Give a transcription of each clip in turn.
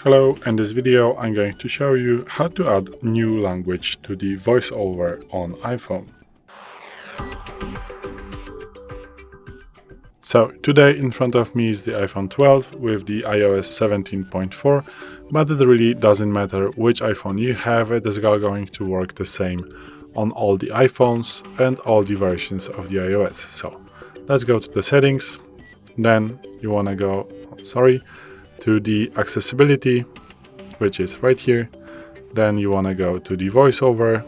Hello, in this video I'm going to show you how to add new language to the VoiceOver on iPhone. So today in front of me is the iPhone 12 with the iOS 17.4, but it really doesn't matter which iPhone you have, it is all going to work the same on all the iPhones and all the versions of the iOS. So let's go to the settings, then you want to go, to the accessibility, which is right here. Then you want to go to the VoiceOver,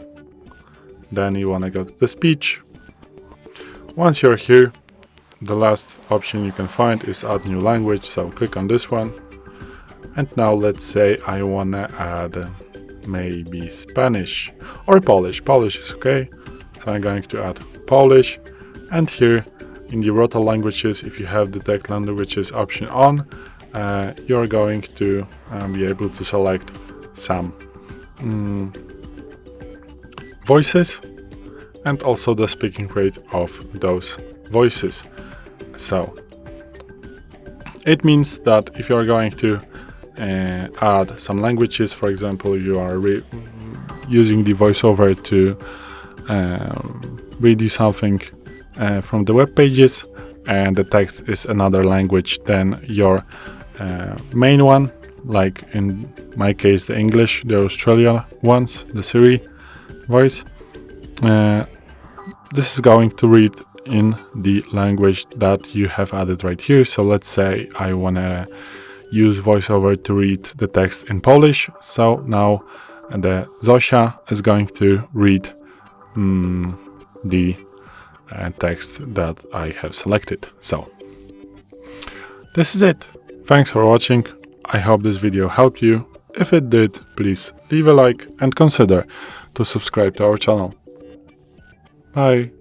then you want to go to the speech. Once you're here, the last option you can find is add new language, so click on this one. And now let's say I want to add maybe Spanish or Polish. Polish is okay, so I'm going to add Polish. And here in the rotal languages, if you have the text languages option on, you're going to be able to select some voices and also the speaking rate of those voices. So it means that if you're going to add some languages, for example, you are using the VoiceOver to read you something from the web pages and the text is another language than your main one, like in my case the English, the Australia ones, the Siri voice, this is going to read in the language that you have added right here. So let's say I want to use VoiceOver to read the text in Polish, so now the Zosia is going to read the text that I have selected. So this is it. Thanks for watching. I hope this video helped you. If it did, please leave a like and consider to subscribe to our channel. Bye.